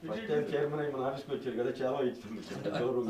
First time chairman అయ్యి మన ఆఫీస్కి వచ్చారు కదా, చాలా ఇస్తుంది గౌరవం.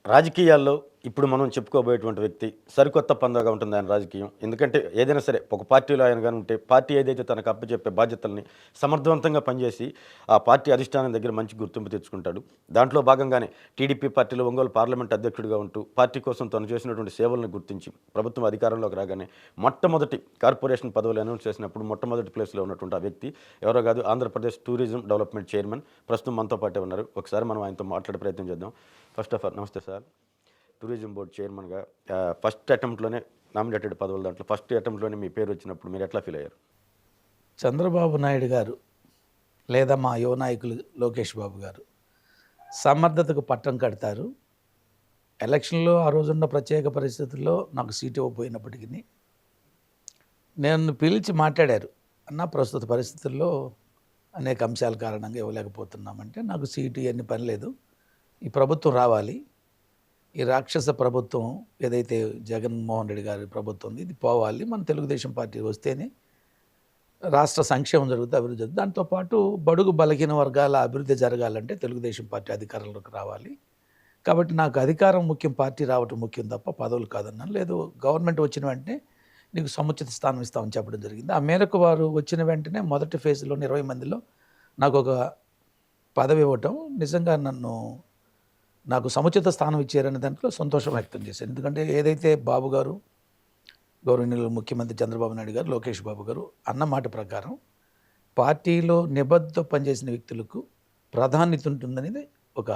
రాజకీయాల్లో ఇప్పుడు మనం చెప్పుకోబోయేటువంటి వ్యక్తి సరికొత్త పందాగా ఉంటుంది ఆయన రాజకీయం. ఎందుకంటే ఏదైనా సరే ఒక పార్టీలో ఆయన కానీ ఉంటే పార్టీ ఏదైతే తనకు అప్పచెప్పే బాధ్యతల్ని సమర్థవంతంగా పనిచేసి ఆ పార్టీ అధిష్టానం దగ్గర మంచి గుర్తింపు తెచ్చుకుంటాడు. దాంట్లో భాగంగానే టీడీపీ పార్టీలో ఒంగోలు పార్లమెంట్ అధ్యక్షుడిగా ఉంటూ పార్టీ కోసం తను చేసినటువంటి సేవలను గుర్తించి ప్రభుత్వం అధికారంలోకి రాగానే మొట్టమొదటి కార్పొరేషన్ పదవులు అనౌన్స్ చేసినప్పుడు మొట్టమొదటి ప్లేస్లో ఉన్నటువంటి ఆ వ్యక్తి ఎవరో కాదు, ఆంధ్రప్రదేశ్ టూరిజం డెవలప్మెంట్ చైర్మన్. ప్రస్తుతం మనతో పాటే ఉన్నారు. ఒకసారి మనం ఆయనతో మాట్లాడే ప్రయత్నం చేద్దాం. ఫస్ట్ ఆఫ్ ఆల్ నమస్తే సార్. టూరిజం బోర్డు చైర్మన్గా ఫస్ట్ అటెంప్ట్లోనే నామినేటెడ్ పదవుల దాంట్లో ఫస్ట్ అటెంప్ట్లోనే మీ పేరు వచ్చినప్పుడు మీరు ఎట్లా ఫీల్ అయ్యారు? చంద్రబాబు నాయుడు గారు లేదా మా యువ నాయకులు లోకేష్ బాబు గారు సమర్థతకు పట్టం కడతారు. ఎలక్షన్లో ఆ రోజున్న ప్రత్యేక పరిస్థితుల్లో నాకు సీటు ఇవ్వబోయినప్పటికీ నేను పిలిచి మాట్లాడారు, అన్న ప్రస్తుత పరిస్థితుల్లో అనేక అంశాల కారణంగా ఇవ్వలేకపోతున్నామంటే, నాకు సీటు ఇవన్నీ పని లేదు, ఈ ప్రభుత్వం రావాలి, ఈ రాక్షస ప్రభుత్వం ఏదైతే జగన్మోహన్ రెడ్డి గారి ప్రభుత్వం ఉంది ఇది పోవాలి, మన తెలుగుదేశం పార్టీ వస్తేనే రాష్ట్ర సంక్షేమం జరుగుతుంది, అభివృద్ధి జరుగుతుంది, దాంతోపాటు బడుగు బలహీన వర్గాల అభివృద్ధి జరగాలంటే తెలుగుదేశం పార్టీ అధికారంలోకి రావాలి, కాబట్టి నాకు అధికారం ముఖ్యం, పార్టీ రావటం ముఖ్యం తప్ప పదవులు కాదన్నాను. లేదు గవర్నమెంట్ వచ్చిన వెంటనే నీకు సముచిత స్థానం ఇస్తామని చెప్పడం జరిగింది. ఆ మేరకు వారు వచ్చిన వెంటనే మొదటి ఫేజ్లో 20 మందిలో నాకు ఒక పదవి ఇవ్వటం నిజంగా నాకు సముచిత స్థానం ఇచ్చారనే దాంట్లో సంతోషం వ్యక్తం చేశాను. ఎందుకంటే ఏదైతే బాబు గారు, గౌరవనీయులు ముఖ్యమంత్రి చంద్రబాబు నాయుడు గారు, లోకేష్ బాబు గారు అన్న మాట ప్రకారం పార్టీలో నిబద్ధత పనిచేసిన వ్యక్తులకు ప్రాధాన్యత ఉంటుందనేది ఒక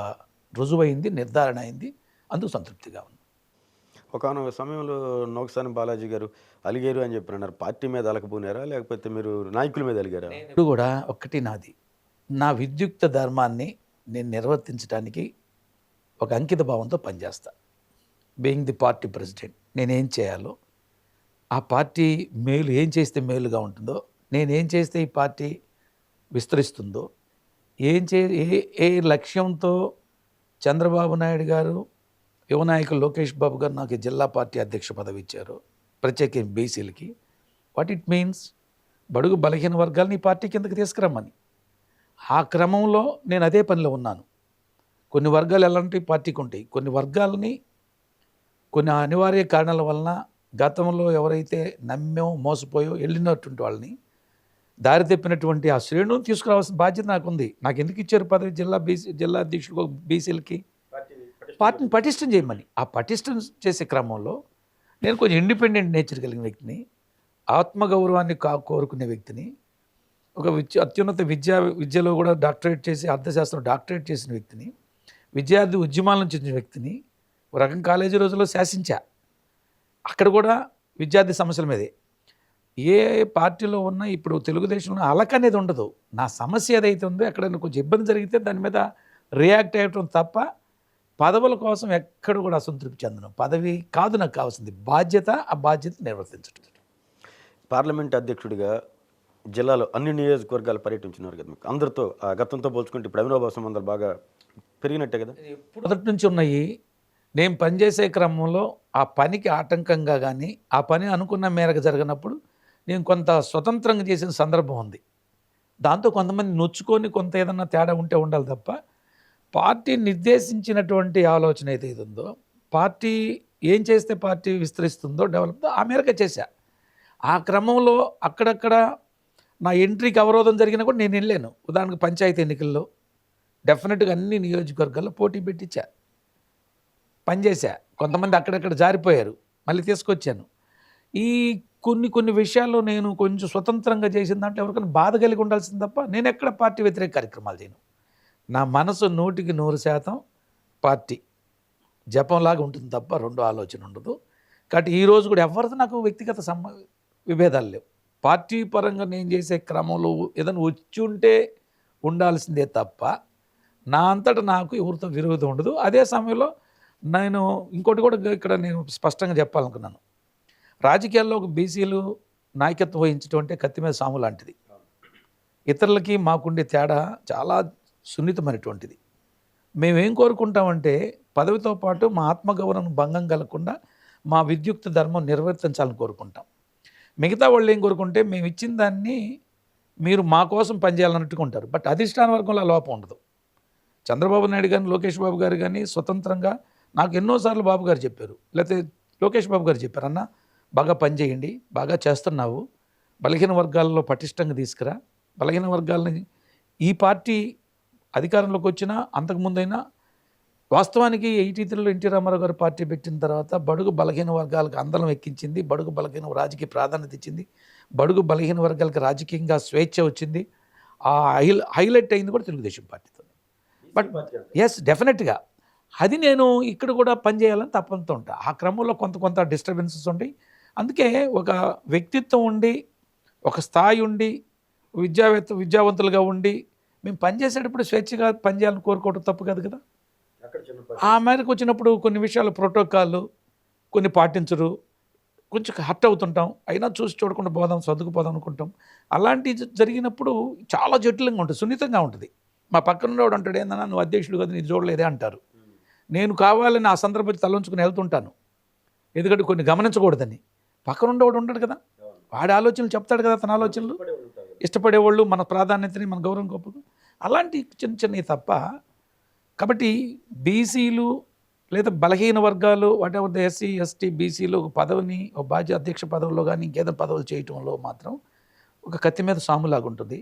రుజువైంది, నిర్ధారణ అయింది. అందుకు సంతృప్తిగా ఉంది. ఒకనొక సమయంలో నోకసాని బాలాజీ గారు అలిగారు అని చెప్పినారు. పార్టీ మీద అలకపోనారా లేకపోతే మీరు నాయకుల మీద అలిగారా? ఇప్పుడు కూడా ఒక్కటి నాది, నా విద్యుక్త ధర్మాన్ని నేను నిర్వర్తించడానికి ఒక అంకిత భావంతో పనిచేస్తా. బీయింగ్ ది పార్టీ ప్రెసిడెంట్ నేనేం చేయాలో, ఆ పార్టీ మేలు ఏం చేస్తే మేలుగా ఉంటుందో, నేనేం చేస్తే ఈ పార్టీ విస్తరిస్తుందో, ఏ లక్ష్యంతో చంద్రబాబు నాయుడు గారు, యువ నాయకులు లోకేష్ బాబు గారు నాకు జిల్లా పార్టీ అధ్యక్ష పదవి ఇచ్చారు, ప్రత్యేకంగా బీసీలకి, వాట్ ఇట్ మీన్స్ బడుగు బలహీన వర్గాలని ఈ పార్టీ కిందకి తీసుకురమ్మని. ఆ క్రమంలో నేను అదే పనిలో ఉన్నాను. కొన్ని వర్గాలు ఎలాంటి పార్టీకి ఉంటాయి, కొన్ని వర్గాలని కొన్ని అనివార్య కారణాల వలన గతంలో ఎవరైతే నమ్మో మోసపోయో వెళ్ళినటువంటి వాళ్ళని దారి తెప్పినటువంటి ఆ శ్రేణులను తీసుకురావాల్సిన బాధ్యత నాకుంది. నాకు ఎందుకు ఇచ్చారు పదవి? జిల్లా అధ్యక్షుడు బీసీలకి పార్టీని పటిష్టం చేయమని. ఆ పటిష్టం చేసే క్రమంలో నేను కొంచెం ఇండిపెండెంట్ నేచర్ కలిగిన వ్యక్తిని, ఆత్మగౌరవాన్ని కోరుకునే వ్యక్తిని, ఒక అత్యున్నత విద్యలో కూడా డాక్టరేట్ చేసి అర్థశాస్త్రం డాక్టరేట్ చేసిన వ్యక్తిని, విద్యార్థి ఉద్యమాల నుంచి వచ్చిన వ్యక్తిని, ఒక రకం కాలేజీ రోజుల్లో శాసించా. అక్కడ కూడా విద్యార్థి సమస్యల మీదే. ఏ పార్టీలో ఉన్నా ఇప్పుడు తెలుగుదేశంలో అలక అనేది ఉండదు. నా సమస్య ఏదైతే ఉందో అక్కడ కొంచెం ఇబ్బంది జరిగితే దాని మీద రియాక్ట్ అయ్యటం తప్ప పదవుల కోసం ఎక్కడ కూడా అసంతృప్తి చెందను. పదవి కాదు నాకు కావాల్సింది, బాధ్యత. ఆ బాధ్యత నిర్వర్తించడం. పార్లమెంట్ అధ్యక్షుడిగా జిల్లాలో అన్ని నియోజకవర్గాలు పర్యటించినారు కదా, మీకు అందరితో గతంతో పోల్చుకుంటే ఇప్పుడు అవినాభావ సంబంధాలు బాగా పెరిగినట్టే కదా? మొదటి నుంచి ఉన్నాయి. నేను పనిచేసే క్రమంలో ఆ పనికి ఆటంకంగా కానీ, ఆ పని అనుకున్న మేరకు జరగనప్పుడు నేను కొంత స్వతంత్రంగా చేసిన సందర్భం ఉంది. దాంతో కొంతమంది నొచ్చుకొని కొంత ఏదన్నా తేడా ఉంటే ఉండాలి తప్ప, పార్టీ నిర్దేశించినటువంటి ఆలోచన ఏదైతే ఉందో, పార్టీ ఏం చేస్తే పార్టీ విస్తరిస్తుందో డెవలప్ ఆ మేరకే చేశా. ఆ క్రమంలో అక్కడక్కడ నా ఎంట్రీకి అవరోధం జరిగినా కూడా నేను వెళ్ళాను. ఉదాహరణకు పంచాయతీ ఎన్నికల్లో డెఫినెట్గా అన్ని నియోజకవర్గాల్లో పోటీ పెట్టించా, పనిచేశా. కొంతమంది అక్కడక్కడ జారిపోయారు, మళ్ళీ తీసుకొచ్చాను. ఈ కొన్ని విషయాల్లో నేను కొంచెం స్వతంత్రంగా చేసిన దాంట్లో ఎవరికైనా బాధ కలిగి ఉండాల్సింది తప్ప నేను ఎక్కడ పార్టీ వ్యతిరేక కార్యక్రమాలు చేయను. నా మనసు 100% పార్టీ జపంలాగా ఉంటుంది తప్ప రెండో ఆలోచన ఉండదు. కాబట్టి ఈరోజు కూడా ఎవరితో నాకు వ్యక్తిగత విభేదాలు లేవు. పార్టీ పరంగా నేను చేసే క్రమంలో ఏదైనా వచ్చి ఉంటే ఉండాల్సిందే తప్ప నా అంతటా నాకు ఎవరితో విరోధం ఉండదు. అదే సమయంలో నేను ఇంకోటి కూడా ఇక్కడ నేను స్పష్టంగా చెప్పాలనుకున్నాను. రాజకీయాల్లో ఒక బీసీలు నాయకత్వం వహించడం అంటే కత్తి మీద సాము లాంటిది. ఇతరులకి మాకుండే తేడా చాలా సున్నితమైనటువంటిది. మేమేం కోరుకుంటామంటే పదవితో పాటు మా ఆత్మగౌరవం భంగం కలగకుండా మా విద్యుక్త ధర్మం నిర్వర్తించాలని కోరుకుంటాం. మిగతా వాళ్ళు ఏం కోరుకుంటే మేము ఇచ్చిన దాన్ని మీరు మా కోసం పనిచేయాలన్నట్టుగా ఉంటారు. బట్ అధిష్టాన వర్గంలో ఆ లోపం ఉండదు. చంద్రబాబు నాయుడు కానీ లోకేష్ బాబు గారు కానీ స్వతంత్రంగా నాకు ఎన్నోసార్లు బాబు గారు చెప్పారు, లేకపోతే లోకేష్ బాబు గారు చెప్పారు, అన్న బాగా పనిచేయండి, బాగా చేస్తున్నావు, బలహీన వర్గాల్లో పటిష్టంగా తీసుకురా, బలహీన వర్గాలని ఈ పార్టీ అధికారంలోకి వచ్చినా అంతకుముందైనా వాస్తవానికి 83లో ఎన్టీ రామారావు గారు పార్టీ పెట్టిన తర్వాత బడుగు బలహీన వర్గాలకు అందలం ఎక్కించింది, బడుగు బలహీన రాజకీయ ప్రాధాన్యత ఇచ్చింది, బడుగు బలహీన వర్గాలకు రాజకీయంగా స్వేచ్ఛ వచ్చింది. ఆ హైలైట్ అయింది కూడా తెలుగుదేశం పార్టీతో. బట్ ఎస్, డెఫినెట్గా అది నేను ఇక్కడ కూడా పనిచేయాలని తప్పంతో ఉంటా. ఆ క్రమంలో కొంత డిస్టర్బెన్సెస్ ఉంటాయి. అందుకే ఒక వ్యక్తిత్వం ఉండి, ఒక స్థాయి ఉండి, విద్యావంతులుగా ఉండి మేము పనిచేసేటప్పుడు స్వేచ్ఛగా పనిచేయాలని కోరుకోవడం తప్పు కాదు కదా. ఆ మేరకు వచ్చినప్పుడు కొన్ని విషయాలు ప్రోటోకాల్ కొన్ని పాటించరు, కొంచెం హర్ట్ అవుతుంటాం, అయినా చూసి చూడకుండా పోదాం, సర్దుకుపోదాం అనుకుంటాం. అలాంటి జరిగినప్పుడు చాలా జటిలంగా ఉంటుంది, సున్నితంగా ఉంటుంది. మా పక్కన ఉన్నవాడు అంటాడు, ఏందన్నా నువ్వు అధ్యక్షుడు కదా, నీది చూడలేదే అంటారు. నేను కావాలని ఆ సందర్భం తలంచుకుని వెళ్తుంటాను, ఎందుకంటే కొన్ని గమనించకూడదని. పక్కన ఉండేవాడు ఉంటాడు కదా, వాడి ఆలోచనలు చెప్తాడు కదా, తన ఆలోచనలు ఇష్టపడేవాళ్ళు, మన ప్రాధాన్యతని, మన గౌరవం గొప్పకు, అలాంటి చిన్నవి తప్ప. కాబట్టి బీసీలు లేదా బలహీన వర్గాలు వాటెవర్ ద ఎస్సీ ఎస్టీ బీసీలు ఒక పదవిని, ఒక బాధ్య అధ్యక్ష పదవుల్లో కానీ ఇంకేదో పదవులు చేయటంలో మాత్రం ఒక కత్తి మీద సాములాగా ఉంటుంది.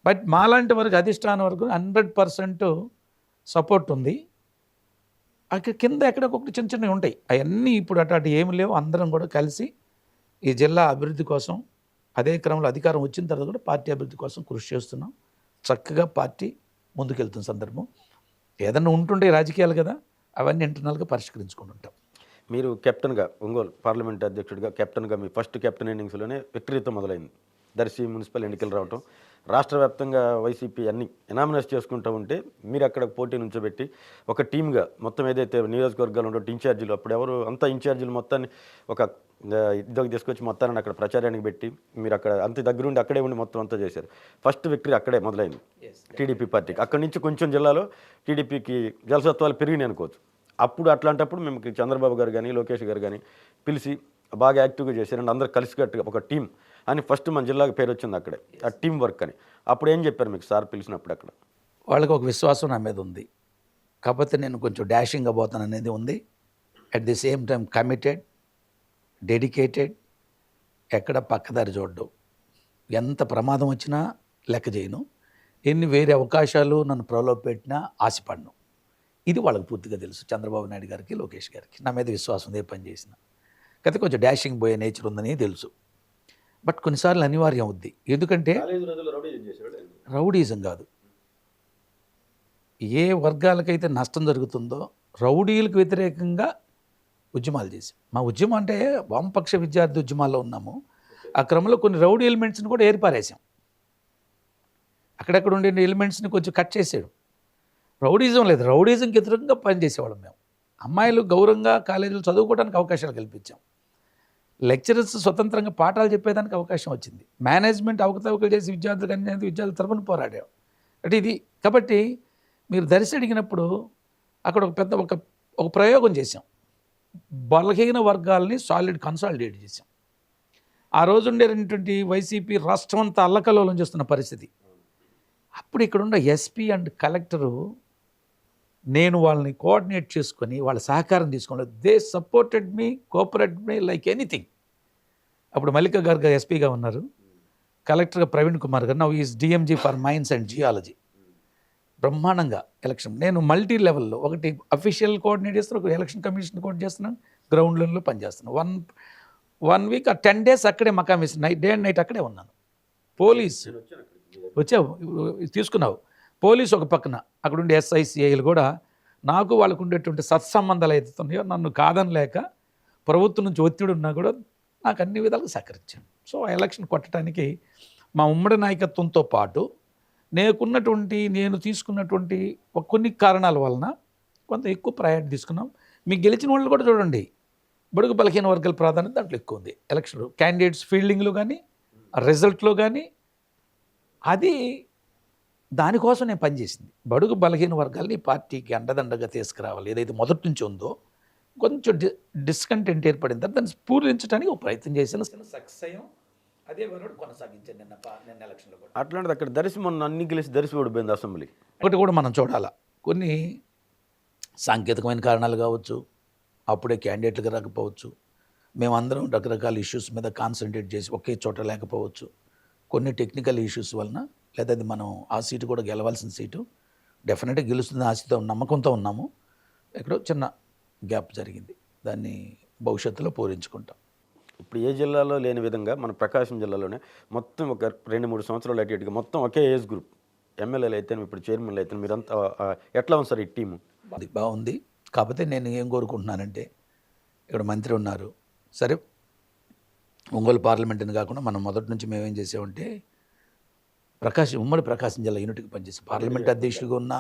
బట్ మాలాంటి వరకు అధిష్టానం వరకు 100% సపోర్ట్ ఉంది. అక్కడ కింద ఎక్కడొకటి చిన్నవి ఉంటాయి, అవన్నీ ఇప్పుడు అటు ఏమి లేవు. అందరం కూడా కలిసి ఈ జిల్లా అభివృద్ధి కోసం, అదే క్రమంలో అధికారం వచ్చిన తర్వాత కూడా పార్టీ అభివృద్ధి కోసం కృషి చేస్తున్నాం. చక్కగా పార్టీ ముందుకెళ్తున్న సందర్భం. ఏదన్నా ఉంటుండే రాజకీయాలు కదా, అవన్నీ ఇంటర్నల్గా పరిష్కరించుకుంటుంటాం. మీరు కెప్టెన్గా, ఒంగోలు పార్లమెంట్ అధ్యక్షుడిగా కెప్టెన్గా మీ ఫస్ట్ కెప్టెన్ ఇన్నింగ్స్లోనే విక్టరీతో మొదలైంది. దర్శి మున్సిపల్ ఎన్నికలు రావటం, రాష్ట్ర వ్యాప్తంగా వైసీపీ అన్ని ఎనామినేట్ చేసుకుంటూ ఉంటే మీరు అక్కడ పోటీ నుంచోబెట్టి ఒక టీమ్గా మొత్తం ఏదైతే నియోజకవర్గాలు ఉండో ఇన్ఛార్జీలు, అప్పుడు ఎవరు అంతా ఇన్ఛార్జీలు మొత్తాన్ని ఒక ఇద్దరికి తీసుకొచ్చి మొత్తాన్ని అక్కడ ప్రచారానికి పెట్టి మీరు అక్కడ అంత దగ్గరుండి అక్కడే ఉండి మొత్తం అంతా చేశారు. ఫస్ట్ విక్టరీ అక్కడే మొదలైంది టీడీపీ పార్టీకి. అక్కడి నుంచి కొంచెం జిల్లాలో టీడీపీకి జలసత్వాలు పెరిగినాయి అనుకోవచ్చు. అప్పుడు అట్లాంటప్పుడు మేము చంద్రబాబు గారు కానీ లోకేష్ గారు కానీ పిలిచి బాగా యాక్టివ్గా చేశారండి, అందరూ కలిసికట్టుగా ఒక టీం అని ఫస్ట్ మన జిల్లాకి పేరు వచ్చింది అక్కడే, ఆ టీం వర్క్ అని. అప్పుడు ఏం చెప్పారు మీకు సార్ పిలిచినప్పుడు? అక్కడ వాళ్ళకి ఒక విశ్వాసం నా మీద ఉంది, కాకపోతే నేను కొంచెం డాషింగ్గా పోతాను అనేది ఉంది. At the same time committed, dedicated, ఎక్కడ పక్కదారి చూడడం, ఎంత ప్రమాదం వచ్చినా లెక్క చేయను, ఎన్ని వేరే అవకాశాలు నన్ను ప్రలోభ పెట్టినా ఆశపడను. ఇది వాళ్ళకి పూర్తిగా తెలుసు, చంద్రబాబు నాయుడు గారికి లోకేష్ గారికి. నా మీద విశ్వాసం ఉంది, ఏ పని చేసిన. అయితే కొంచెం డాషింగ్ పోయే నేచర్ ఉందని తెలుసు. బట్ కొన్నిసార్లు అనివార్యం అవుద్ది, ఎందుకంటే రౌడీజం కాదు, ఏ వర్గాలకైతే నష్టం జరుగుతుందో రౌడీలకు వ్యతిరేకంగా ఉద్యమాలు చేసి, మా ఉద్యమం అంటే వామపక్ష విద్యార్థి ఉద్యమాల్లో ఉన్నాము. ఆ క్రమంలో కొన్ని రౌడీ ఎలిమెంట్స్ని కూడా ఏర్పారేసాం. అక్కడక్కడ ఉండే ఎలిమెంట్స్ని కొంచెం కట్ చేసాడు. రౌడీజం లేదు, రౌడీజంకి వ్యతిరేకంగా పనిచేసేవాళ్ళం మేము. అమ్మాయిలు గౌరవంగా కాలేజీలో చదువుకోవడానికి అవకాశాలు కల్పించాం. లెక్చరర్స్ స్వతంత్రంగా పాఠాలు చెప్పేదానికి అవకాశం వచ్చింది. మేనేజ్మెంట్ అవకతవకలు చేసి విద్యార్థుల తరఫున పోరాడాం. అంటే ఇది కాబట్టి మీరు దర్శి అడిగినప్పుడు అక్కడ ఒక పెద్ద ఒక ప్రయోగం చేసాం. బలహీన వర్గాల్ని కన్సాలిడేట్ చేసాం. ఆ రోజు ఉండేటువంటి వైసీపీ రాష్ట్రం అంతా అల్లకల్లోలం చేస్తున్న పరిస్థితి. అప్పుడు ఇక్కడున్న ఎస్పీ అండ్ కలెక్టరు నేను వాళ్ళని కోఆర్డినేట్ చేసుకొని వాళ్ళ సహకారం తీసుకోండి. They supported me, cooperated me like anything. అప్పుడు మల్లిక గారు ఎస్పీగా ఉన్నారు, కలెక్టర్గా ప్రవీణ్ కుమార్ గారు, now is DMG for mines and geology. బ్రహ్మాండంగా ఎలక్షన్ నేను మల్టీ లెవెల్లో ఒకటి అఫీషియల్ కోఆర్డినేట్ చేస్తున్నాను, ఒక ఎలక్షన్ కమిషన్ కోఆర్డినేట్ చేస్తున్నాను, గ్రౌండ్ లెవెల్లో పనిచేస్తున్నాను. వన్ వీక్ 10 days అక్కడే మకాం వేసి డే అండ్ నైట్ అక్కడే ఉన్నాను. పోలీసు వచ్చావు తీసుకున్నావు, పోలీసు ఒక పక్కన, అక్కడ ఉండే ఎస్ఐసిఐలు కూడా నాకు వాళ్ళకు ఉండేటువంటి సత్సంబంధాలు అవుతున్నాయో నన్ను కాదనలేక ప్రభుత్వం నుంచి ఒత్తిడి ఉన్నా కూడా నాకు అన్ని విధాలుగా సహకరించాను. సో ఆ ఎలక్షన్ కొట్టడానికి మా ఉమ్మడి నాయకత్వంతో పాటు నేను తీసుకున్నటువంటి కొన్ని కారణాల వలన కొంత ఎక్కువ ప్రయారిటీ తీసుకున్నాం. మీకు గెలిచిన వాళ్ళు కూడా చూడండి, బడుగు బలహీన వర్గాల ప్రాధాన్యత దాంట్లో ఎక్కువ ఉంది. ఎలక్షన్లో క్యాండిడేట్స్ ఫీల్డింగ్లో కానీ రిజల్ట్లో కానీ అది దానికోసం నేను పనిచేసింది. బడుగు బలహీన వర్గాల్ని పార్టీకి అండదండగా తీసుకురావాలి, ఏదైతే మొదటి నుంచి ఉందో కొంచెం డిస్కంటెంట్ ఏర్పడిన తర్వాత దాన్ని పూరించడానికి ఒక ప్రయత్నం చేసిన సక్సెస్ అయ్యాం. అదే వరకు కొనసాగించాను నిన్న ఎలక్షన్లో కూడా. అట్లాంటిది అక్కడ దర్శి మొన్న అన్ని గెలిచి దర్శి ఓడిపోయింది అసెంబ్లీ. ఒకటి కూడా మనం చూడాలా, కొన్ని సాంకేతికమైన కారణాలు కావచ్చు, అప్పుడే క్యాండిడేట్లుగా రాకపోవచ్చు, మేమందరం రకరకాల ఇష్యూస్ మీద కాన్సన్ట్రేట్ చేసి ఒకే చోట లేకపోవచ్చు, కొన్ని టెక్నికల్ ఇష్యూస్ వలన, లేదా అది మనం ఆ సీటు కూడా గెలవాల్సిన సీటు డెఫినెట్గా గెలుస్తుంది ఆశతో నమ్మకంతో ఉన్నాము. ఎక్కడో చిన్న గ్యాప్ జరిగింది, దాన్ని భవిష్యత్తులో పూరించుకుంటాం. ఇప్పుడు ఏ జిల్లాలో లేని విధంగా మన ప్రకాశం జిల్లాలోనే మొత్తం ఒక 2-3 సంవత్సరాలు అటు ఇటుగా మొత్తం ఒకే ఏజ్ గ్రూప్, ఎమ్మెల్యేలు అయితే ఇప్పుడు చైర్మన్లు అయితే మీరంతా ఎట్లా ఉంది సార్ ఈ టీము? అది బాగుంది. కాకపోతే నేను ఏం కోరుకుంటున్నానంటే, ఇక్కడ మంత్రి ఉన్నారు, సరే ఒంగోలు పార్లమెంట్ని కాకుండా మనం మొదటి నుంచి మేమేం చేసామంటే ఉమ్మడి ప్రకాశం జిల్లా యూనిట్కి పనిచేసాం. పార్లమెంట్ అధ్యక్షుడిగా ఉన్న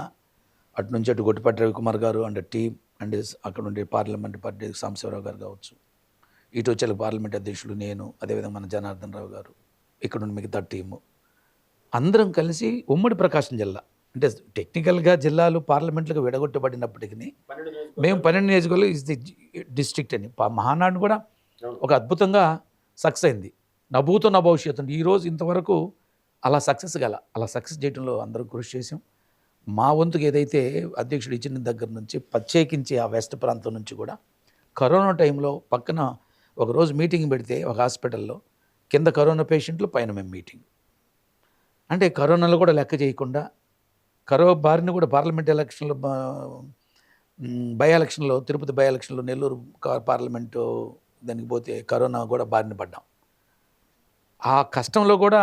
అటు నుంచి అటు గొట్టిపాటి రవికుమార్ గారు అండ్ టీమ్ అండ్ అక్కడ ఉండే పార్లమెంట్ పార్టీ సాంబశివరావు గారు కావచ్చు, ఇటు వచ్చే పార్లమెంట్ అధ్యక్షుడు నేను, అదేవిధంగా మన జనార్దన్ రావు గారు, ఇక్కడ ఉండి మిగతా టీము అందరం కలిసి ఉమ్మడి ప్రకాశం జిల్లా, అంటే టెక్నికల్గా జిల్లాలు పార్లమెంట్లకు విడగొట్టబడినప్పటికీ మేము 12 నియోజకవర్గాలు ఇస్ ది డిస్ట్రిక్ట్ అని మహానాడు కూడా ఒక అద్భుతంగా సక్సెస్ అయింది. నభూతో నా భవిష్యత్తు ఈరోజు ఇంతవరకు అలా సక్సెస్ చేయడంలో అందరూ కృషి చేసాం. మా వంతుకు ఏదైతే అధ్యక్షుడు ఇచ్చిన దగ్గర నుంచి ప్రత్యేకించి ఆ వెస్ట్ ప్రాంతం నుంచి కూడా కరోనా టైంలో పక్కన ఒకరోజు మీటింగ్ పెడితే ఒక హాస్పిటల్లో కింద కరోనా పేషెంట్లు, పైన మేము మీటింగ్, అంటే కరోనాలో కూడా లెక్క చేయకుండా కరోనా బారిన కూడా పార్లమెంట్ ఎలక్షన్లో బై ఎలక్షన్లో తిరుపతి బై ఎలక్షన్లో నెల్లూరు పార్లమెంటు దానికి పోతే కరోనా కూడా బారిన పడ్డాం. ఆ కష్టంలో కూడా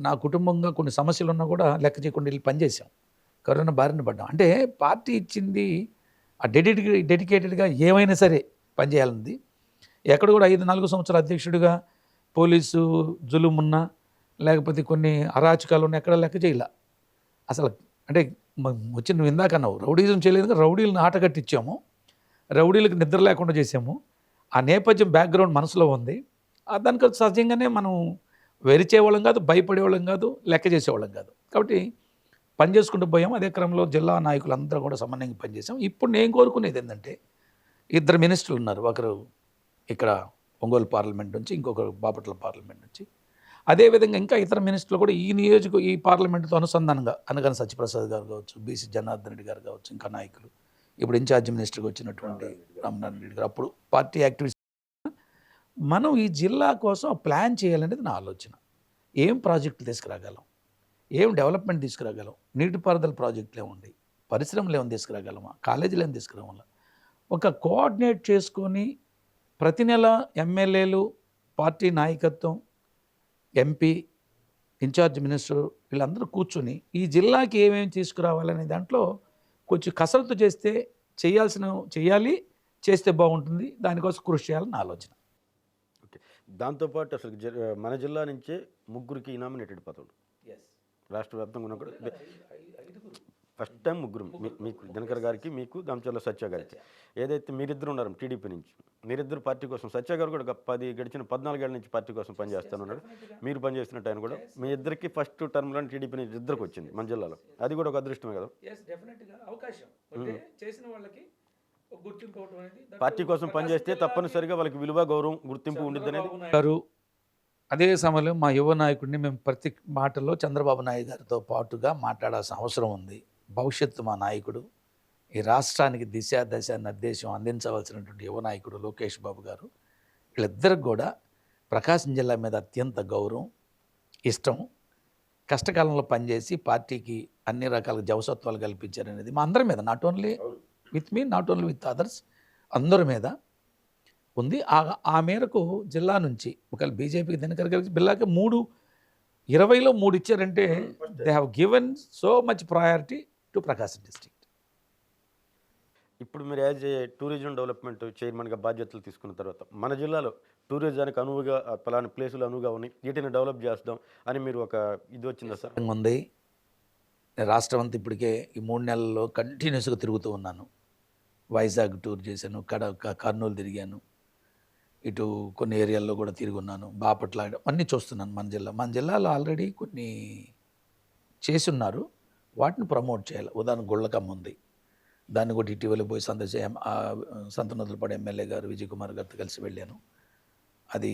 నా కుటుంబంగా కొన్ని సమస్యలు ఉన్నా కూడా లెక్క చేయకుండా వెళ్ళి పనిచేసాం, కరోనా బారిన పడ్డాం. అంటే పార్టీ ఇచ్చింది ఆ డెడికేటెడ్గా ఏమైనా సరే పనిచేయాలన్నది. ఎక్కడ కూడా 5-4 సంవత్సరాల అధ్యక్షుడిగా పోలీసు జులుమున్నా లేకపోతే కొన్ని అరాచకాలు ఉన్న ఎక్కడ లెక్క చేయాల అసలు. అంటే వచ్చి నువ్వు ఇందాక అన్నావు రౌడీజం చేయలేదు, రౌడీలను ఆట కట్టించాము, రౌడీలకు నిద్ర లేకుండా చేసాము. ఆ నేపథ్యం బ్యాక్గ్రౌండ్ మనసులో ఉంది. దానికి సహజంగానే మనం వెరిచేవాళ్ళం కాదు, భయపడేవాళ్ళం కాదు, లెక్క చేసేవాళ్ళం కాదు. కాబట్టి పని చేసుకుంటూ పోయాము. అదే క్రమంలో జిల్లా నాయకులు అందరూ కూడా సమన్వయంగా పనిచేసాం. ఇప్పుడు నేను కోరుకునేది ఏంటంటే, 2 మినిస్టర్లు ఉన్నారు, ఒకరు ఇక్కడ ఒంగోలు పార్లమెంట్ నుంచి, ఇంకొకరు బాపట్ల పార్లమెంట్ నుంచి. అదేవిధంగా ఇంకా ఇతర మినిస్టర్లు కూడా ఈ పార్లమెంటుతో అనుసంధానంగా అనగానే సత్యప్రసాద్ గారు కావచ్చు, బీసీ జనార్దన్ రెడ్డి గారు కావచ్చు, ఇంకా నాయకులు, ఇప్పుడు ఇన్ఛార్జ్ మినిస్టర్గా వచ్చినటువంటి రామనారాయణ రెడ్డి గారు, అప్పుడు పార్టీ యాక్టివిస్ట్. మనం ఈ జిల్లా కోసం ప్లాన్ చేయాలనేది నా ఆలోచన. ఏం ప్రాజెక్టులు తీసుకురాగలం, ఏం డెవలప్మెంట్ తీసుకురాగలం, నీటిపారుదల ప్రాజెక్టులు ఏముంది, పరిశ్రమలు ఏమైనా తీసుకురాగలమా, కాలేజీలు ఏమైనా తీసుకురావాలా, ఒక కోఆర్డినేట్ చేసుకొని ప్రతి నెల ఎమ్మెల్యేలు, పార్టీ నాయకత్వం, ఎంపీ, ఇన్ఛార్జ్ మినిస్టర్ వీళ్ళందరూ కూర్చొని ఈ జిల్లాకి ఏమేమి తీసుకురావాలనే దాంట్లో కొంచెం కసరత్తు చేస్తే చేయాలి, చేస్తే బాగుంటుంది, దానికోసం కృషి చేయాలని ఆలోచన. ఓకే, దాంతోపాటు అసలు మన జిల్లా నుంచే 3 నామినేటెడ్ పదవులు రాష్ట్ర వ్యాప్తంగా ఉన్న కూడా ఫస్ట్ టైం 3 మీకు దినకర్ గారికి, మీకు దామచర్ల సత్య గారికి. ఏదైతే మీరిద్దరు ఉన్నారు టీడీపీ నుంచి, మీరిద్దరు పార్టీ కోసం, సత్య గారు కూడా గడిచిన 14 ఏళ్ళ నుంచి పార్టీ కోసం పనిచేస్తానున్నాడు, మీరు పనిచేస్తున్నట్టు ఆయన కూడా. మీ ఇద్దరికి ఫస్ట్ టర్మ్లో టీడీపీ నుంచి ఇద్దరికి వచ్చింది మన జిల్లాలో, అది కూడా ఒక అదృష్టమే కదా. పార్టీ కోసం పనిచేస్తే తప్పనిసరిగా వాళ్ళకి విలువ, గౌరవం, గుర్తింపు ఉండిద్ది అనేది. అదే సమయంలో మా యువ నాయకుడిని మేము ప్రతి మాటల్లో చంద్రబాబు నాయుడు గారితో పాటుగా మాట్లాడాల్సిన అవసరం ఉంది. భవిష్యత్తు మా నాయకుడు, ఈ రాష్ట్రానికి దశ నిర్దేశం అందించవలసినటువంటి యువ నాయకుడు లోకేష్ బాబు గారు, వీళ్ళిద్దరికి కూడా ప్రకాశం జిల్లా మీద అత్యంత గౌరవం, ఇష్టం, కష్టకాలంలో పనిచేసి పార్టీకి అన్ని రకాల జవసత్వాలు కల్పించారనేది మా అందరి మీద, not only with me, not only with others, అందరి మీద ఉంది. ఆ మేరకు జిల్లా నుంచి ఒకవేళ బీజేపీకి దినకర్ గారికి జిల్లాకి 20లో 3 ఇచ్చారంటే they have given so much priority to Prakasam district. ఇప్పుడు మీరు యాజ్ ఏ టూరిజం డెవలప్మెంట్ చైర్మన్గా బాధ్యతలు తీసుకున్న తర్వాత మన జిల్లాలో టూరిజానికి అనువుగా పలానా ప్లేసులు అనువుగా ఉన్నాయి, వీటిని డెవలప్ చేస్తాం అని మీరు ఒక ఇది వచ్చిందా సార్? ఉంది. రాష్ట్రం అంతా ఇప్పటికే ఈ 3 నెలల్లో కంటిన్యూస్గా తిరుగుతూ ఉన్నాను. వైజాగ్ టూర్ చేశాను, కర్నూలు తిరిగాను, ఇటు కొన్ని ఏరియాల్లో కూడా తిరిగి ఉన్నాను, బాపట్ల అన్నీ చూస్తున్నాను. మన జిల్లాలో ఆల్రెడీ కొన్ని చేసి ఉన్నారు, వాటిని ప్రమోట్ చేయాలి. ఉదాహరణ గుళ్ళకమ్మ ఉంది, దాన్ని కూడా ఇటీవల పోయి సంతనూతలపాడు ఎమ్మెల్యే గారు విజయ్ కుమార్ గారితో కలిసి వెళ్ళాను. అది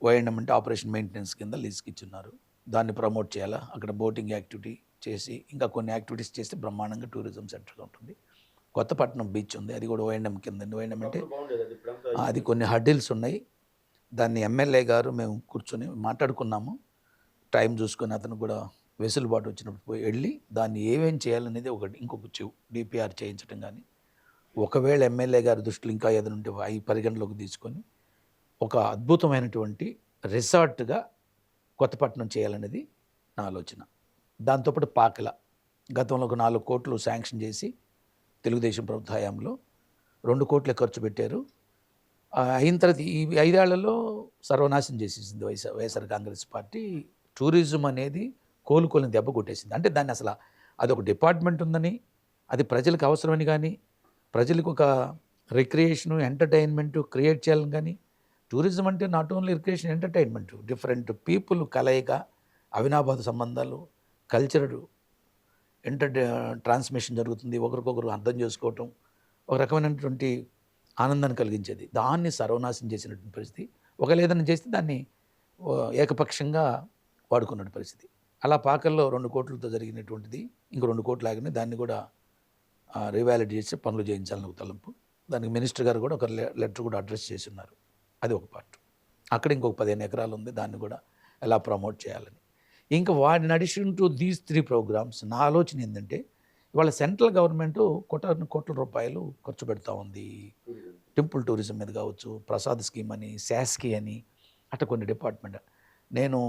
ఓఎండ్ఎం అంటే ఆపరేషన్ మెయింటెనెన్స్ కింద లీజ్కి ఇచ్చున్నారు. దాన్ని ప్రమోట్ చేయాలా, అక్కడ బోటింగ్ యాక్టివిటీ చేసి ఇంకా కొన్ని యాక్టివిటీస్ చేస్తే బ్రహ్మాండంగా టూరిజం సెంటర్గా ఉంటుంది. కొత్తపట్నం బీచ్ ఉంది, అది కూడా ఓఎండ్ఎం కింద. ఓఎండ్ఎం అంటే అది కొన్ని హర్డిల్స్ ఉన్నాయి. దాన్ని ఎమ్మెల్యే గారు మేము కూర్చొని మాట్లాడుకున్నాము. టైం చూసుకొని అతను కూడా వెసులుబాటు వచ్చినప్పుడు పోయి వెళ్ళి దాన్ని ఏమేం చేయాలనేది ఇంకొక డిపిఆర్ చేయించడం కానీ, ఒకవేళ ఎమ్మెల్యే గారి దృష్టిలో ఇంకా ఏదైనా ఉంటే అవి పరిగణలోకి తీసుకొని ఒక అద్భుతమైనటువంటి రిసార్ట్గా కొత్తపట్నం చేయాలనేది నా ఆలోచన. దాంతోపాటు పాకల గతంలో ఒక 4 కోట్లు శాంక్షన్ చేసి తెలుగుదేశం ప్రభుత్వ హయాంలో 2 కోట్లే ఖర్చు పెట్టారు. అయిన తర్వాత ఈ 5 ఏళ్లలో సర్వనాశనం చేసేసింది వైఎస్ఆర్ కాంగ్రెస్ పార్టీ. టూరిజం అనేది కోలుకోలేని దెబ్బ కొట్టేసింది. అంటే దాన్ని అసలు అదొక డిపార్ట్మెంట్ ఉందని, అది ప్రజలకు అవసరమని కానీ, ప్రజలకు ఒక రిక్రియేషను ఎంటర్టైన్మెంట్ క్రియేట్ చేయాలని కానీ, టూరిజం అంటే not only recreation entertainment, different people కలయిక, అవినాభావ సంబంధాలు, కల్చరల్ ట్రాన్స్మిషన్ జరుగుతుంది. ఒకరికొకరు అర్థం చేసుకోవటం ఒక రకమైనటువంటి ఆనందాన్ని కలిగించేది. దాన్ని సర్వనాశనం చేసినటువంటి పరిస్థితి. ఒకవేళ ఏదైనా చేస్తే దాన్ని ఏకపక్షంగా వాడుకున్న పరిస్థితి. అలా పాకల్లో 2 కోట్లతో జరిగినటువంటిది ఇంకో 2 కోట్లు ఆగినాయి. దాన్ని కూడా రివాలిడేట్ చేసి పనులు చేయించాలని ఒక తలంపు. దానికి మినిస్టర్ గారు కూడా ఒక లెటర్ కూడా అడ్రస్ చేసి ఉన్నారు. అది ఒక పార్ట్. అక్కడ ఇంకొక 15 ఎకరాలు ఉంది, దాన్ని కూడా ఎలా ప్రమోట్ చేయాలని. ఇంకా వాటిని అడిషన్ టు దీస్ 3 ప్రోగ్రామ్స్ నా ఆలోచన ఏంటంటే, ఇవాళ సెంట్రల్ గవర్నమెంట్ కోట్ల రూపాయలు ఖర్చు పెడతా ఉంది టెంపుల్ టూరిజం మీద కావచ్చు, ప్రసాద్ స్కీమ్ అని, శాస్కి అని, అట్లా కొన్ని డిపార్ట్మెంట్. నేను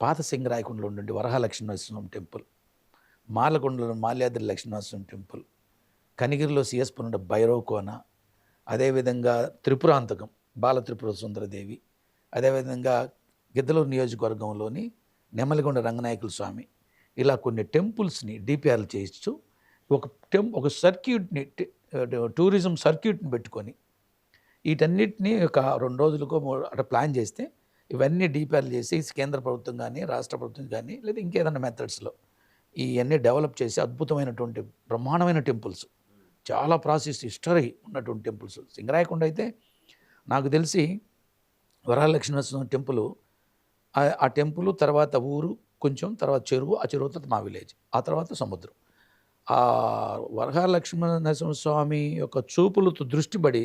పాత సింగరాయకుండలో ఉండండి వరహాలక్ష్మీ నరసింహం టెంపుల్, మాలకొండలో మాల్యాద్రి లక్ష్మీనరసింహం టెంపుల్, కనిగిరిలో సిఎస్పురం ఉండే భైరవ్ కోన, అదేవిధంగా త్రిపురాంతకం బాల త్రిపుర సుందరదేవి, అదేవిధంగా గిద్దలూరు నియోజకవర్గంలోని నెమలిగొండ రంగనాయకుల స్వామి, ఇలా కొన్ని టెంపుల్స్ని డిపిఆర్లు చేయిస్తూ ఒక సర్క్యూట్ని టూరిజం సర్క్యూట్ని పెట్టుకొని వీటన్నిటిని ఒక 2 రోజులకో అట్లా ప్లాన్ చేస్తే ఇవన్నీ డిపిఆర్లు చేసి కేంద్ర ప్రభుత్వం కానీ రాష్ట్ర ప్రభుత్వం కానీ లేదా ఇంకేదైనా మెథడ్స్లో ఇవన్నీ డెవలప్ చేసి అద్భుతమైనటువంటి బ్రహ్మాండమైన టెంపుల్స్, చాలా ప్రాసెస్ హిస్టరీ ఉన్నటువంటి టెంపుల్స్. సింగరాయకొండ అయితే నాకు తెలిసి వరలక్ష్మీ నరసింహ టెంపుల్, ఆ టెంపుల్ తర్వాత ఊరు కొంచెం, తర్వాత చెరువు, ఆ చెరువు తర్వాత మా విలేజ్, ఆ తర్వాత సముద్రం. ఆ వరహాలక్ష్మీ నరసింహస్వామి యొక్క చూపులతో దృష్టిపడి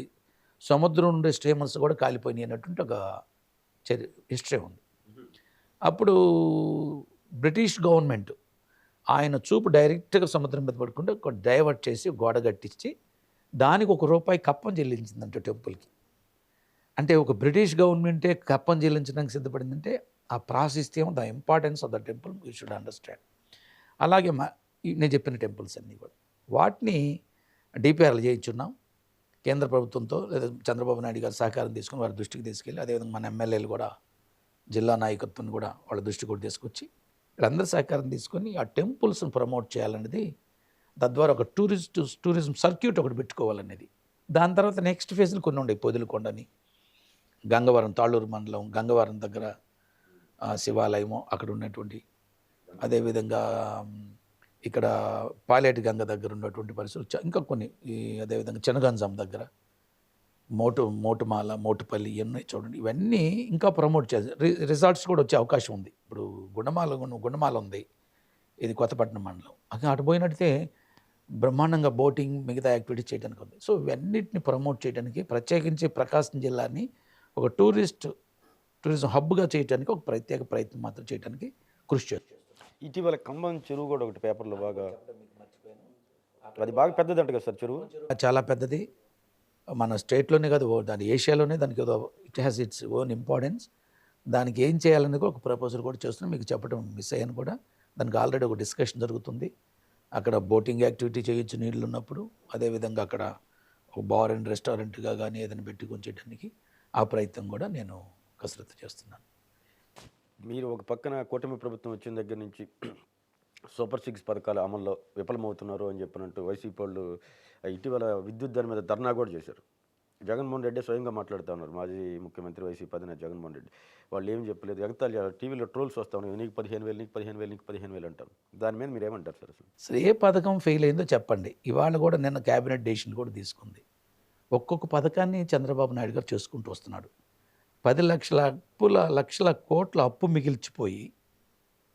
సముద్రం ఉండే స్టీమర్స్ కూడా కాలిపోయినాయి అన్నటువంటి ఒక హిస్టరీ ఉంది. అప్పుడు బ్రిటిష్ గవర్నమెంట్ ఆయన చూపు డైరెక్ట్గా సముద్రం మీద పడుకుంటే ఒక డైవర్ట్ చేసి గోడ కట్టించి దానికి ₹1 కప్పం చెల్లించిందంట టెంపుల్కి. అంటే ఒక బ్రిటిష్ గవర్నమెంటే కప్పం చెల్లించడానికి సిద్ధపడిందంటే ఆ ప్రాశస్త్యం, the importance of the temple you should understand. అలాగే నేను చెప్పిన టెంపుల్స్ అన్నీ కూడా వాటిని డిపిఆర్లు చేయించున్నాం కేంద్ర ప్రభుత్వంతో, లేదా చంద్రబాబు నాయుడు గారు సహకారం తీసుకుని వారి దృష్టికి తీసుకెళ్ళి, అదేవిధంగా మన ఎమ్మెల్యేలు కూడా జిల్లా నాయకత్వం కూడా వాళ్ళ దృష్టికి కూడా తీసుకొచ్చి వీళ్ళందరూ సహకారం తీసుకొని ఆ టెంపుల్స్ని ప్రమోట్ చేయాలనేది, తద్వారా ఒక టూరిజం సర్క్యూట్ ఒకటి పెట్టుకోవాలనేది. దాని తర్వాత నెక్స్ట్ ఫేజ్లు కొన్ని ఉండేవి. పొదిలికొండని, గంగవరం, తాళ్ళూరు మండలం గంగవరం దగ్గర శివాలయము అక్కడ ఉన్నటువంటి, అదేవిధంగా ఇక్కడ పాలేటి గంగ దగ్గర ఉన్నటువంటి పరిస్థితులు ఇంకా కొన్ని, అదేవిధంగా చినగంజాం దగ్గర మోటుమాల, మోటుపల్లి ఇవన్నీ చూడండి. ఇవన్నీ ఇంకా ప్రమోట్ చేయాలి. రిసార్ట్స్ కూడా వచ్చే అవకాశం ఉంది. ఇప్పుడు గుండమాల ఉంది, ఇది కొత్తపట్నం మండలం. అటు పోయినట్టయితే బ్రహ్మాండంగా బోటింగ్ మిగతా యాక్టివిటీస్ చేయడానికి ఉంది. సో ఇవన్నిటిని ప్రమోట్ చేయడానికి, ప్రత్యేకించి ప్రకాశం జిల్లాని ఒక టూరిజం హబ్గా చేయడానికి ఒక ప్రత్యేక ప్రయత్నం మాత్రం చేయడానికి కృషి చేస్తుంది. ఇటీవల ఖమ్మం చెరువు కూడా ఒకటి పేపర్లో బాగా, అది బాగా పెద్దదంట కదా సార్ చెరువు? చాలా పెద్దది. మన స్టేట్లోనే కాదు, దాని ఏషియాలోనే దానికి it has its own importance. దానికి ఏం చేయాలని ఒక ప్రపోజల్ కూడా చేస్తున్నాం. మీకు చెప్పడం మిస్ అయ్యాను కూడా. దానికి ఆల్రెడీ ఒక డిస్కషన్ జరుగుతుంది. అక్కడ బోటింగ్ యాక్టివిటీ చేయొచ్చు నీళ్ళు ఉన్నప్పుడు, అదేవిధంగా అక్కడ ఒక బార్ అండ్ రెస్టారెంట్గా కానీ ఏదైనా పెట్టుకొంచేయడానికి ఆ ప్రయత్నం కూడా నేను కసరత్తు చేస్తున్నాను. మీరు ఒక పక్కన కూటమి ప్రభుత్వం వచ్చిన దగ్గర నుంచి సూపర్ 6 పథకాల అమల్లో విఫలమవుతున్నారు అని చెప్పినట్టు వైసీపీ వాళ్ళు ఇటీవల విద్యుత్ ధర మీద ధర్నా కూడా చేశారు. జగన్మోహన్ రెడ్డి స్వయంగా మాట్లాడుతూ ఉన్నారు. మాజీ ముఖ్యమంత్రి వైసీపీ అధినేత జగన్మోహన్ రెడ్డి. వాళ్ళు ఏం చెప్పలేదు. ఎగతాళి టీవీలో ట్రోల్స్ వస్తా ఉన్నాయి. నీకు 15,000 నీకు 15,000 నీకు 15,000 అంటారు. దాని మీద మీరేమంటారు సార్ అసలు? అసలు ఏ పథకం ఫెయిల్ అయిందో చెప్పండి. ఇవాళ కూడా నిన్న క్యాబినెట్ డెసిషన్ కూడా తీసుకుంది. ఒక్కొక్క పథకాన్ని చంద్రబాబు నాయుడు గారు చేసుకుంటూ వస్తున్నాడు. 10 లక్షల లక్షల కోట్ల అప్పు మిగిల్చిపోయి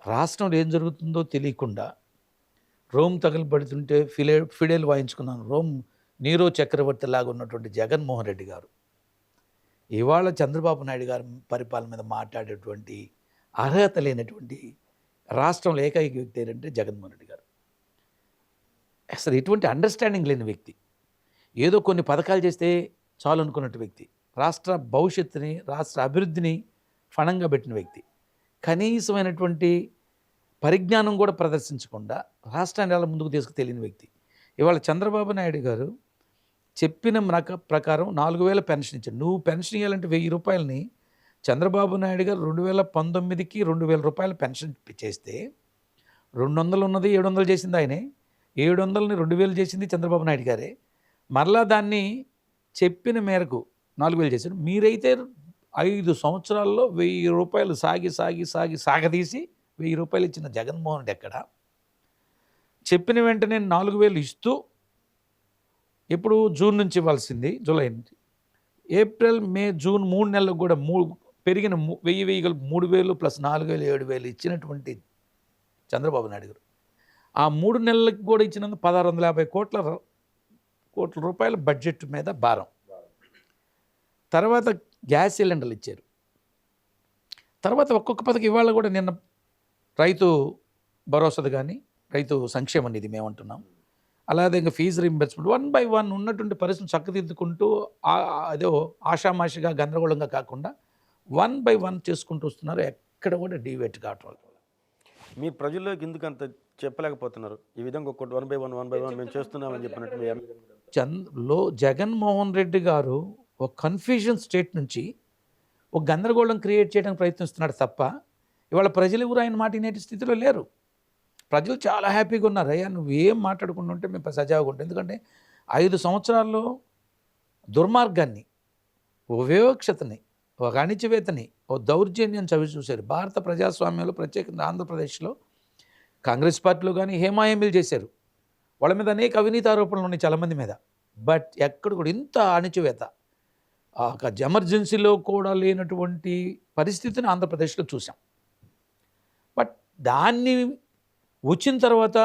రాష్ట్రంలో ఏం జరుగుతుందో తెలియకుండా రోమ్ తగలబడుతుంటే ఫిడేల్ వాయించుకున్నాను నీరో చక్రవర్తి లాగా ఉన్నటువంటి జగన్మోహన్ రెడ్డి గారు ఇవాళ చంద్రబాబు నాయుడు గారి పరిపాలన మీద మాట్లాడేటువంటి అర్హత లేనటువంటి రాష్ట్రంలో ఏకైక వ్యక్తి ఏంటంటే జగన్మోహన్ రెడ్డి గారు. అసలు ఎటువంటి అండర్స్టాండింగ్ లేని వ్యక్తి, ఏదో కొన్ని పథకాలు చేస్తే చాలు అనుకున్నట్టు వ్యక్తి, రాష్ట్ర భవిష్యత్తుని రాష్ట్ర అభివృద్ధిని ఫణంగా పెట్టిన వ్యక్తి, కనీసమైనటువంటి పరిజ్ఞానం కూడా ప్రదర్శించకుండా రాష్ట్రాన్ని ఎలా ముందుకు తీసుకు తెలియని వ్యక్తి. ఇవాళ చంద్రబాబు నాయుడు గారు చెప్పిన ప్రకారం 4,000 పెన్షన్ ఇచ్చాడు. నువ్వు పెన్షన్ ఇవ్వాలంటే 1,000 రూపాయలని చంద్రబాబు నాయుడు గారు 2019కి 2,000 రూపాయలు పెన్షన్ చేస్తే 200 ఉన్నది 700 చేసింది ఆయనే, 700ని 2,000 చేసింది చంద్రబాబు నాయుడు గారే. మరలా దాన్ని చెప్పిన మేరకు 4,000 చేశారు. మీరైతే 5 సంవత్సరాల్లో 1,000 రూపాయలు సాగదీసి 1,000 రూపాయలు ఇచ్చిన జగన్మోహన్ రెడ్డి ఎక్కడ? చెప్పిన వెంటనే 4,000 ఇస్తూ ఇప్పుడు జూన్ నుంచి ఇవ్వాల్సింది జూలై నుంచి, ఏప్రిల్ మే జూన్ 3 నెలలకు కూడా పెరిగిన 1,000 3,000 ప్లస్ 4,000 7,000 ఇచ్చినటువంటి చంద్రబాబు నాయుడు గారు ఆ 3 నెలలకు కూడా ఇచ్చినందుకు 1,650 కోట్ల రూపాయల బడ్జెట్ మీద భారం. తర్వాత గ్యాస్ సిలిండర్లు ఇచ్చారు. తర్వాత ఒక్కొక్క పథకం ఇవాళ కూడా నిన్న రైతు భరోసాది కానీ రైతు సంక్షేమ నిధి మేమంటున్నాం, అలాగే ఇంకా ఫీజు రీయింబర్స్మెంట్ 1 by 1 ఉన్నటువంటి పరిస్థితిని చక్కదిద్దుకుంటూ అదే ఆషామాషిగా గందరగోళంగా కాకుండా 1 by 1 చేసుకుంటూ వస్తున్నారు. ఎక్కడ కూడా డీవేట్ కావటం. మీ ప్రజల్లోకి ఎందుకు అంత చెప్పలేకపోతున్నారు? ఈ విధంగా ఒక్కటి 1 by 1 మేము చేస్తున్నామని చెప్పినట్టు జగన్మోహన్ రెడ్డి గారు ఒక కన్ఫ్యూజన్ స్టేట్ నుంచి ఒక గందరగోళం క్రియేట్ చేయడానికి ప్రయత్నిస్తున్నాడు తప్ప ఇవాళ ప్రజలు ఎవరు ఆయన మాట వినే స్థితిలో లేరు. ప్రజలు చాలా హ్యాపీగా ఉన్నారు. అయ్యా నువ్వేం మాట్లాడుకుంటూ ఉంటే మేము సజావుగా ఉంటాం. ఎందుకంటే 5 సంవత్సరాల్లో దుర్మార్గాన్ని, ఓ వివక్షతని, ఒక అణిచివేతని, ఓ దౌర్జన్యం చవి చూశారు. భారత ప్రజాస్వామ్యంలో ప్రత్యేకంగా ఆంధ్రప్రదేశ్లో కాంగ్రెస్ పార్టీలో కానీ హేమాహేమీలు చేశారు. వాళ్ళ మీద అనేక అవినీతి ఆరోపణలు ఉన్నాయి చాలామంది మీద. బట్ ఎక్కడ కూడా ఇంత అణిచివేత ఒక ఎమర్జెన్సీలో కూడా లేనటువంటి పరిస్థితిని ఆంధ్రప్రదేశ్లో చూసాం. బట్ దాన్ని వచ్చిన తర్వాత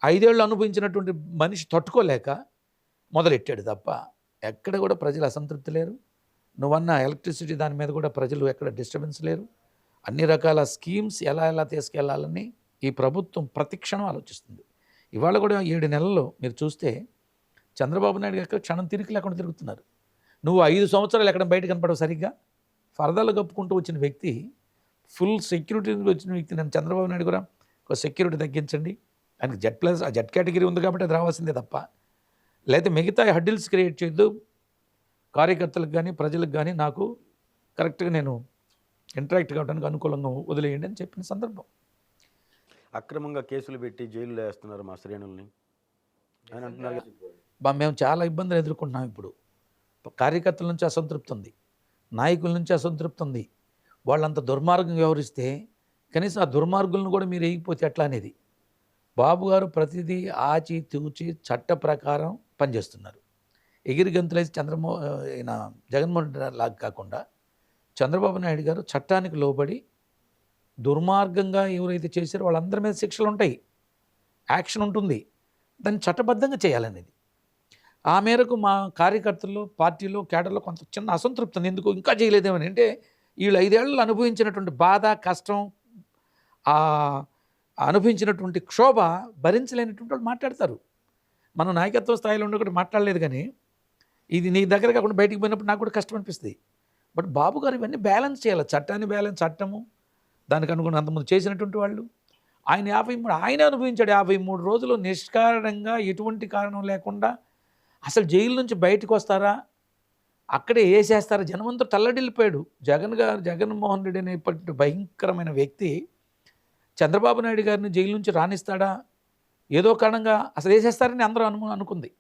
5 ఏళ్ళు అనుభవించినటువంటి మనిషి తట్టుకోలేక మొదలెట్టాడు తప్ప ఎక్కడ కూడా ప్రజలు అసంతృప్తి లేరు. నువ్వన్న ఎలక్ట్రిసిటీ దాని మీద కూడా ప్రజలు ఎక్కడ డిస్టర్బెన్స్ లేరు. అన్ని రకాల స్కీమ్స్ ఎలా తీసుకెళ్లాలని ఈ ప్రభుత్వం ప్రతిక్షణం ఆలోచిస్తుంది. ఇవాళ కూడా 7 నెలల్లో మీరు చూస్తే చంద్రబాబు నాయుడు ఎక్కడ క్షణం తిరిగి లేకుండా తిరుగుతున్నారు. నువ్వు 5 సంవత్సరాలు ఎక్కడ బయట కనపడవు సరిగ్గా. ఫరదాలు కప్పుకుంటూ వచ్చిన వ్యక్తి, ఫుల్ సెక్యూరిటీ వచ్చిన వ్యక్తి. నేను చంద్రబాబు నాయుడు కూడా ఒక సెక్యూరిటీ తగ్గించండి, ఆయనకి Z+ ఆ జెడ్ కేటగిరీ ఉంది కాబట్టి అది రావాల్సిందే తప్ప లేకపోతే మిగతా హడ్డిల్స్ క్రియేట్ చేయొద్దు, కార్యకర్తలకు కానీ ప్రజలకు కానీ నాకు కరెక్ట్గా నేను ఇంటరాక్ట్ కావడానికి అనుకూలంగా వదిలేయండి అని చెప్పిన సందర్భం. అక్రమంగా కేసులు పెట్టి జైల్లో వేస్తున్నారు మా శ్రేణుల్ని అని అంటున్నారు. మేము చాలా ఇబ్బందులు ఎదుర్కొంటున్నాం. ఇప్పుడు కార్యకర్తల నుంచి అసంతృప్తి ఉంది, నాయకుల నుంచి అసంతృప్తి ఉంది. వాళ్ళంత దుర్మార్గం వ్యవహరిస్తే కనీసం ఆ దుర్మార్గులను కూడా మీరు వేయకపోతే ఎట్లా అనేది. బాబు గారు ప్రతిదీ ఆచి తూచి చట్ట ప్రకారం పనిచేస్తున్నారు. ఎగిరి గంతులేసి జగన్మోహన్ రెడ్డి లాగా కాకుండా చంద్రబాబు నాయుడు గారు చట్టానికి లోబడి దుర్మార్గంగా ఎవరైతే చేశారో వాళ్ళందరి మీద శిక్షలు ఉంటాయి, యాక్షన్ ఉంటుంది, దాన్ని చట్టబద్ధంగా చేయాలనేది. ఆ మేరకు మా కార్యకర్తల్లో పార్టీలో కేడర్లో కొంత చిన్న అసంతృప్తి ఉంది. ఎందుకు ఇంకా చేయలేదేమని. అంటే వీళ్ళు 5 ఏళ్ళు అనుభవించినటువంటి బాధ, కష్టం, అనుభవించినటువంటి క్షోభ భరించలేనటువంటి వాళ్ళు మాట్లాడతారు. మనం నాయకత్వ స్థాయిలో ఉండి ఒకటి మాట్లాడలేదు, కానీ ఇది నీ దగ్గర కాకుండా బయటికి పోయినప్పుడు నాకు కూడా కష్టం అనిపిస్తుంది. బట్ బాబు గారు ఇవన్నీ బ్యాలెన్స్ చేయాలి. చట్టము దానికి అనుగుణంగా అంతకుముందు చేసినటువంటి వాళ్ళు ఆయన 53 ఆయనే అనుభవించాడు. 53 రోజులు నిష్కారణంగా ఎటువంటి కారణం లేకుండా అసలు జైలు నుంచి బయటకు వస్తారా, అక్కడే వేసేస్తారా, జనమంతా తల్లడిల్లిపోయాడు. జగన్మోహన్ రెడ్డి అనేటువంటి భయంకరమైన వ్యక్తి చంద్రబాబు నాయుడు గారిని జైలు నుంచి రాణిస్తాడా, ఏదో కారణంగా అసలు వేసేస్తారని అందరూ అనుకుంది.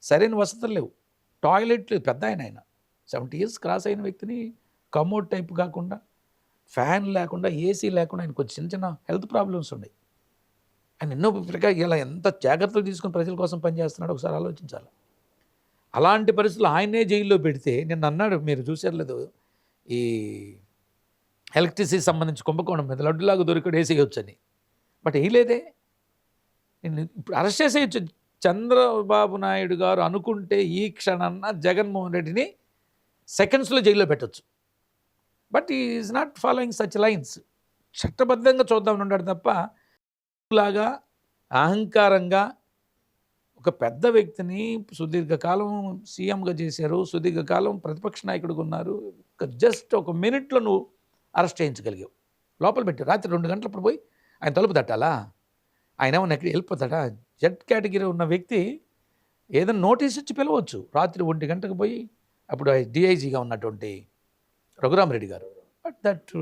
సరైన వసతులు లేవు, టాయిలెట్ లేదు, పెద్ద ఆయన 70 ఇయర్స్ క్రాస్ అయిన వ్యక్తిని కమోడ్ టైప్ కాకుండా, ఫ్యాన్ లేకుండా, ఏసీ లేకుండా, ఆయన కొంచెం చిన్న చిన్న హెల్త్ ప్రాబ్లమ్స్ ఉన్నాయి. ఆయన ఎన్నో ఇలా ఎంత జాగ్రత్తలు తీసుకుని ప్రజల కోసం పనిచేస్తున్నాడో ఒకసారి ఆలోచించాలి. అలాంటి పరిస్థితులు ఆయనే జైల్లో పెడితే నిన్న అన్నాడు, మీరు చూసారు లేదు, ఈ ఎలక్ట్రిసిటీ సంబంధించి కుంభకోణం మీద లడ్డులాగా దొరికాడు వేసేయొచ్చని. బట్ వేయలేదే. నేను ఇప్పుడు అరెస్ట్ చేసేయచ్చు చంద్రబాబు నాయుడు గారు అనుకుంటే ఈ క్షణాన్న జగన్మోహన్ రెడ్డిని సెకండ్స్లో జైల్లో పెట్టచ్చు. But is not following such lines. చట్టబద్ధంగా చూద్దామని ఉన్నాడు తప్ప లాగా అహంకారంగా ఒక పెద్ద వ్యక్తిని సుదీర్ఘకాలం సీఎంగా చేశారు, సుదీర్ఘకాలం ప్రతిపక్ష నాయకుడిగా ఉన్నారు. జస్ట్ ఒక మినిట్లో నువ్వు అరెస్ట్ చేయించగలిగావు, లోపల పెట్టి రాత్రి 2 గంటలప్పుడు పోయి ఆయన తలుపు తట్టాలా? ఆయన ఏమన్నా ఎక్కడ వెళ్ళిపోతాడా? జెడ్ కేటగిరీ ఉన్న వ్యక్తి ఏదైనా నోటీస్ ఇచ్చి పిలవచ్చు. రాత్రి 1 గంటకు పోయి అప్పుడు డిఐజీగా ఉన్నటువంటి రఘురామరెడ్డి గారు, but that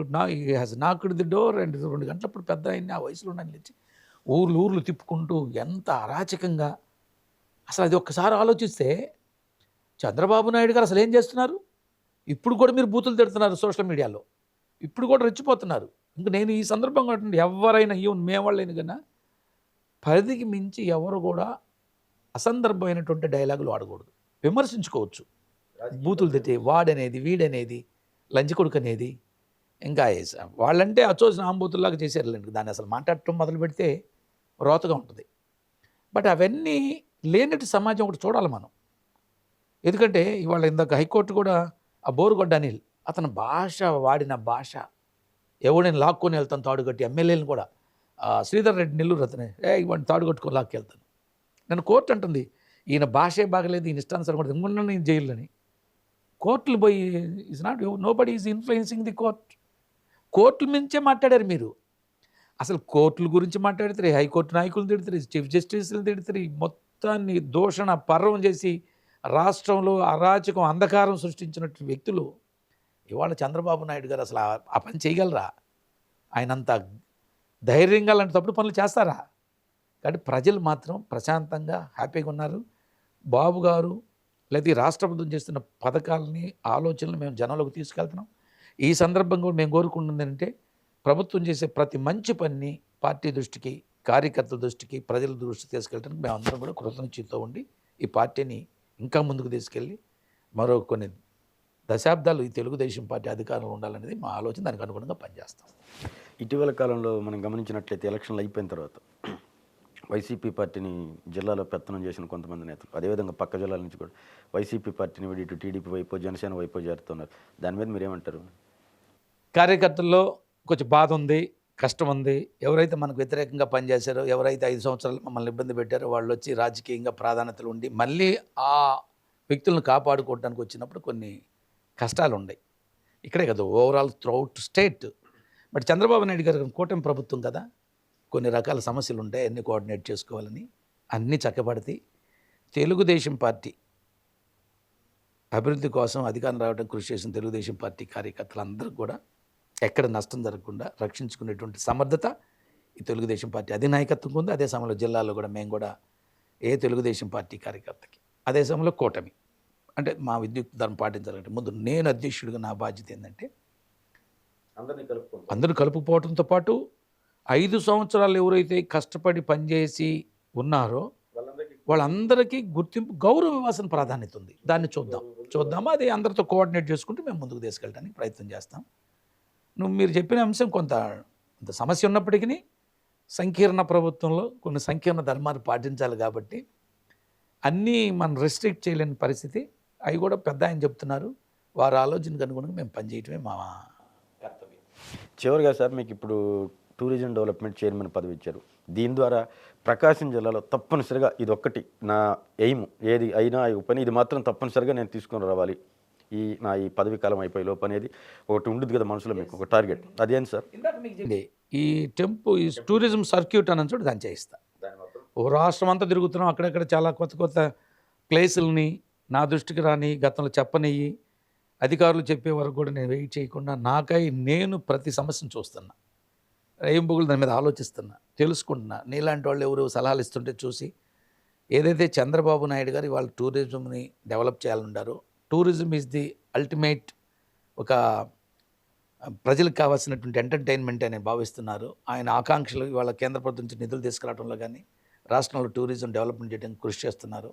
has knocked the door and 2 గంటలప్పుడు పెద్ద ఆయన్ని ఆ వయసులో నిలిచి ఊర్లు తిప్పుకుంటూ ఎంత అరాచకంగా. అసలు అది ఒక్కసారి ఆలోచిస్తే చంద్రబాబు నాయుడు గారు అసలు ఏం చేస్తున్నారు? ఇప్పుడు కూడా మీరు బూతులు తిడుతున్నారు సోషల్ మీడియాలో, ఇప్పుడు కూడా రెచ్చిపోతున్నారు. ఇంక నేను ఈ సందర్భంగా ఎవరైనా ఈవెన్ మేవాళ్ళైనా కన్నా పరిధికి మించి ఎవరు కూడా అసందర్భమైనటువంటి డైలాగులు వాడకూడదు. విమర్శించుకోవచ్చు, బూతులు తిట్టి వాడనేది, వీడనేది, లంచి కొడుకు అనేది, ఇంకా వాళ్ళంటే అచ్చోసిన ఆంబూతుల్లాగా చేశారులేండి. దాన్ని అసలు మాట్లాడటం మొదలు పెడితే రోతగా ఉంటుంది. బట్ అవన్నీ లేనట్టు సమాజం ఒకటి చూడాలి మనం. ఎందుకంటే ఇవాళ ఇందాక హైకోర్టు కూడా ఆ బోరుగొడ్డ అనిల్ అతని భాష, వాడిన భాష, ఎవడైనా లాక్కొని వెళ్తాను తాడుగట్టి, ఎమ్మెల్యేలను కూడా శ్రీధర్ రెడ్డి నెల్లూరు అతనే ఇవాడిని తాడుగట్టుకొని లాక్కెళ్తాను. నన్ను కోర్టు అంటుంది ఈయన భాషే బాగలేదు, ఈయన ఇష్టానుసారం కూడా ఇంకొన్న నేను జైల్లోని. కోర్టులు పోయి is not nobody is influencing the court. కోర్టుల మించే మాట్లాడారు మీరు. అసలు కోర్టుల గురించి మాట్లాడితే హైకోర్టు నాయకులు తిడతారు, చీఫ్ జస్టిస్లు తిడతారు, మొత్తాన్ని దూషణ పర్వం చేసి రాష్ట్రంలో అరాచకం, అంధకారం సృష్టించినట్టు వ్యక్తులు ఇవాళ చంద్రబాబు నాయుడు గారు అసలు ఆ పని చేయగలరా? ఆయన అంత ధైర్యంగా అలాంటి తప్పుడు పనులు చేస్తారా? కాబట్టి ప్రజలు మాత్రం ప్రశాంతంగా హ్యాపీగా ఉన్నారు. బాబు గారు లేదా ఈ రాష్ట్ర ప్రభుత్వం చేస్తున్న పథకాలని, ఆలోచనలు మేము జనంలోకి తీసుకెళ్తున్నాం. ఈ సందర్భంగా మేము కోరుకుంటుంది ఏంటంటే ప్రభుత్వం చేసే ప్రతి మంచి పనిని పార్టీ దృష్టికి, కార్యకర్తల దృష్టికి, ప్రజల దృష్టికి తీసుకెళ్ళడానికి మేము అందరం కూడా కృతజ్ఞతతో ఉండి ఈ పార్టీని ఇంకా ముందుకు తీసుకెళ్ళి మరో కొన్ని దశాబ్దాలు ఈ తెలుగుదేశం పార్టీ అధికారంలో ఉండాలనేది మా ఆలోచన. దానికి అనుగుణంగా పనిచేస్తాం. ఇటీవల కాలంలో మనం గమనించినట్లయితే ఎలక్షన్లు అయిపోయిన తర్వాత వైసీపీ పార్టీని జిల్లాలో పెత్తనం చేసిన కొంతమంది నేతలు, అదేవిధంగా పక్క జిల్లాల నుంచి కూడా వైసీపీ పార్టీని వీడి ఇటు టీడీపీ వైపు, జనసేన వైపు చేరుతున్నారు. దాని మీద మీరేమంటారు? కార్యకర్తల్లో కొంచెం బాధ ఉంది, కష్టం ఉంది. ఎవరైతే మనకు వ్యతిరేకంగా పనిచేశారో, ఎవరైతే 5 సంవత్సరాలు మమ్మల్ని ఇబ్బంది పెట్టారో వాళ్ళు వచ్చి రాజకీయంగా ప్రాధాన్యతలు ఉండి మళ్ళీ ఆ వ్యక్తులను కాపాడుకోవడానికి వచ్చినప్పుడు కొన్ని కష్టాలు ఉన్నాయి. ఇక్కడే కదా, overall throughout state. But Chandrababu Naidu గారు కూటమి ప్రభుత్వం కదా, కొన్ని రకాల సమస్యలు ఉంటాయి, అన్నీ కోఆర్డినేట్ చేసుకోవాలని అన్నీ చక్కబడితే తెలుగుదేశం పార్టీ అభివృద్ధి కోసం అధికారం రావడానికి కృషి చేసిన తెలుగుదేశం పార్టీ కార్యకర్తలందరూ కూడా ఎక్కడ నష్టం జరగకుండా రక్షించుకునేటువంటి సమర్థత ఈ తెలుగుదేశం పార్టీ అధినాయకత్వం ఉంది. అదే సమయంలో జిల్లాలో కూడా మేము కూడా ఏ తెలుగుదేశం పార్టీ కార్యకర్తకి, అదే సమయంలో కూటమి అంటే మా విద్యుత్ ధర్మం పాటించాలంటే ముందు నేను అధ్యక్షుడిగా నా బాధ్యత ఏంటంటే అందరూ కలుపుకోవడంతో పాటు 5 సంవత్సరాలు ఎవరైతే కష్టపడి పనిచేసి ఉన్నారో వాళ్ళందరికీ గుర్తింపు, గౌరవ ఇవ్వాల్సిన ప్రాధాన్యత ఉంది. దాన్ని చూద్దాము. అది అందరితో కోఆర్డినేట్ చేసుకుంటూ మేము ముందుకు తీసుకెళ్ళడానికి ప్రయత్నం చేస్తాం. మీరు చెప్పిన అంశం కొంత సమస్య ఉన్నప్పటికీ సంకీర్ణ ప్రభుత్వంలో కొన్ని సంకీర్ణ ధర్మాలు పాటించాలి కాబట్టి అన్నీ మనం రెస్ట్రిక్ట్ చేయలేని పరిస్థితి. అవి కూడా పెద్ద ఆయన చెప్తున్నారు, వారి ఆలోచనకు అనుగుణంగా మేము పనిచేయటమే మా కర్తవ్యం. చివరిగా సార్, మీకు ఇప్పుడు టూరిజం డెవలప్మెంట్ చైర్మన్ పదవి ఇచ్చారు. దీని ద్వారా ప్రకాశం జిల్లాలో తప్పనిసరిగా ఇది ఒక్కటి నా ఎయిమ్, ఏది అయినా పని ఇది మాత్రం తప్పనిసరిగా నేను తీసుకొని రావాలి, నా ఈ పదవి కాలం అయిపోయే లోపు అనేది ఒకటి ఉంటుంది కదా మనసులో, మీకు ఒక టార్గెట్. అదేంటి సార్? ఈ ఈ టూరిజం సర్క్యూట్ అని చోటు దాన్ని చేయిస్తా. ఓ రాష్ట్రం అంతా తిరుగుతున్నాం, అక్కడక్కడ చాలా కొత్త ప్లేసులని నా దృష్టికి రాని, గతంలో చెప్పనియ్యి, అధికారులు చెప్పే వరకు కూడా నేను వెయిట్ చేయకుండా నేను ప్రతి సమస్యను చూస్తున్నా, ఏం బొగులు దాని మీద ఆలోచిస్తున్నా, తెలుసుకుంటున్నా. నీలాంటి వాళ్ళు ఎవరు సలహాలు ఇస్తుంటే చూసి ఏదైతే చంద్రబాబు నాయుడు గారు ఇవాళ టూరిజంని డెవలప్ చేయాలనుండారో, టూరిజం ఈజ్ ది అల్టిమేట్ ఒక ప్రజలకు కావాల్సినటువంటి ఎంటర్టైన్మెంట్ అని భావిస్తున్నారు. ఆయన ఆకాంక్షలు ఇవాళ కేంద్ర ప్రభుత్వం నుంచి నిధులు తీసుకురావడంలో కానీ, రాష్ట్రంలో టూరిజం డెవలప్మెంట్ చేయడానికి కృషి చేస్తున్నారు.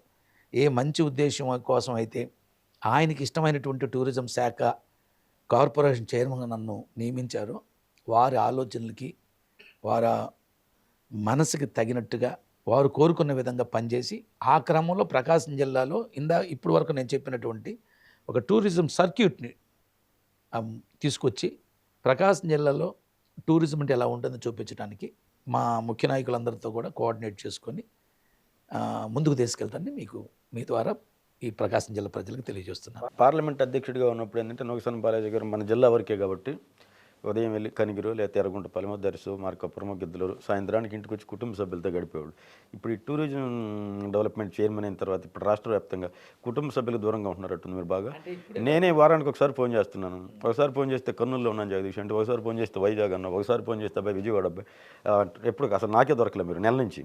ఏ మంచి ఉద్దేశం కోసం అయితే ఆయనకి ఇష్టమైనటువంటి టూరిజం శాఖ కార్పొరేషన్ చైర్మన్గా నన్ను నియమించారో, వారి ఆలోచనలకి, వారి మనసుకి తగినట్టుగా వారు కోరుకున్న విధంగా పనిచేసి, ఆ క్రమంలో ప్రకాశం జిల్లాలో ఇప్పుడు వరకు నేను చెప్పినటువంటి ఒక టూరిజం సర్క్యూట్ని తీసుకొచ్చి ప్రకాశం జిల్లాలో టూరిజం అంటే ఎలా ఉంటుందో చూపించడానికి మా ముఖ్య నాయకులందరితో కూడా కోఆర్డినేట్ చేసుకొని ముందుకు తీసుకెళ్తానని మీ ద్వారా ఈ ప్రకాశం జిల్లా ప్రజలకు తెలియజేస్తున్నాను. పార్లమెంట్ అధ్యక్షుడిగా ఉన్నప్పుడు ఏంటంటే నూకసాని బాలాజీ గారు మన జిల్లా వరకే కాబట్టి ఉదయం వెళ్ళి కనిగిరు లేకపోతే ఎర్రగుంటపాలెం, దర్శు, మార్కాపురం, గిద్దలూరు, సాయంత్రానికి ఇంటికి వచ్చి కుటుంబ సభ్యులతో గడిపేవాడు. ఇప్పుడు ఈ టూరిజం డెవలప్మెంట్ చైర్మన్ అయిన తర్వాత ఇప్పుడు రాష్ట్ర వ్యాప్తంగా కుటుంబ సభ్యులకు దూరంగా ఉంటున్నారట్టుంది మీరు బాగా. నేనే వారానికి ఒకసారి ఫోన్ చేస్తున్నాను. ఒకసారి ఫోన్ చేస్తే కర్నూలులో ఉన్నాను జగదీష్ అంటే, ఒకసారి ఫోన్ చేస్తే వైజాగ్ అన్న, ఒకసారి ఫోన్ చేస్తే అబ్బాయి విజయవాడ అబ్బాయి. ఎప్పుడు అసలు నాకే దొరకలేదు మీరు నెల నుంచి.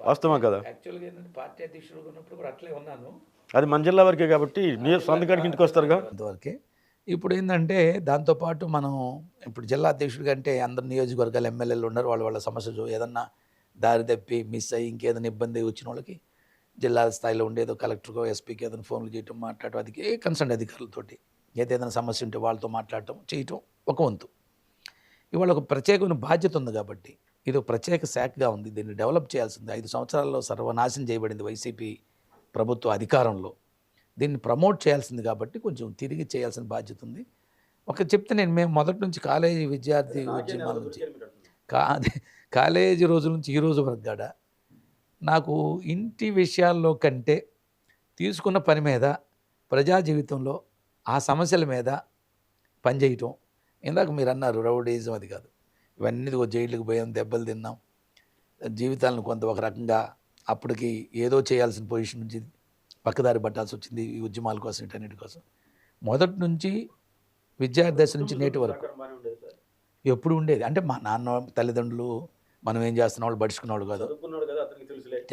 వాస్తవం కదా? యాక్చువల్గా ఏంటంటే పార్టీ అధ్యక్షుడు ఉన్నప్పుడు కూడా అట్లే ఉన్నాను. అది మన జిల్లా వరకే కాబట్టి సొంత కాడికి ఇంటికి వస్తారుగా. అంతవరకే. ఇప్పుడు ఏంటంటే దాంతోపాటు మనం ఇప్పుడు జిల్లా అధ్యక్షుడిగా అంటే అందరు నియోజకవర్గాలు ఎమ్మెల్యేలు ఉన్నారు. వాళ్ళ సమస్య ఏదన్నా దారి తప్పి మిస్ అయ్యి ఇంకేదైనా ఇబ్బంది వచ్చిన వాళ్ళకి జిల్లా స్థాయిలో ఉండేదో కలెక్టర్కో ఎస్పీకి ఏదైనా ఫోన్లు చేయటం, మాట్లాడటం, అది కన్సర్న్ అధికారులతోటి ఏదైనా సమస్య ఉంటే వాళ్ళతో మాట్లాడటం చేయటం ఒక వంతు. ఇవాళ ఒక ప్రత్యేకమైన బాధ్యత ఉంది కాబట్టి ఇది ఒక ప్రత్యేక శాఖగా ఉంది. దీన్ని డెవలప్ చేయాల్సింది. 5 సంవత్సరాల్లో సర్వనాశనం చేయబడింది వైసీపీ ప్రభుత్వ అధికారంలో. దీన్ని ప్రమోట్ చేయాల్సింది కాబట్టి కొంచెం తిరిగి చేయాల్సిన బాధ్యత ఉంది. చెప్తే మేము మొదటి నుంచి కాలేజీ విద్యార్థి ఉద్యమాల నుంచి కాలేజీ రోజుల నుంచి ఈ రోజు వరకు కూడా నాకు ఇంటి విషయాల్లో కంటే తీసుకున్న పని మీద, ప్రజా జీవితంలో ఆ సమస్యల మీద పనిచేయటం. ఇందాక మీరు అన్నారు రౌడీజం, అది కాదు. ఇవన్నీ జైళ్ళకి పోయాం, దెబ్బలు తిన్నాం, జీవితాలను కొంత ఒక రకంగా అప్పటికి ఏదో చేయాల్సిన పొజిషన్ నుంచి పక్కదారి పట్టాల్సి వచ్చింది ఈ ఉద్యమాల కోసం, ఇంటర్నెట్ కోసం. మొదటి నుంచి విద్యార్థి దశ నుంచి నేటి వరకు ఎప్పుడు ఉండేది. అంటే మా నాన్న తల్లిదండ్రులు మనం ఏం చేస్తున్న వాళ్ళు పడుచుకున్నవాడు కాదు,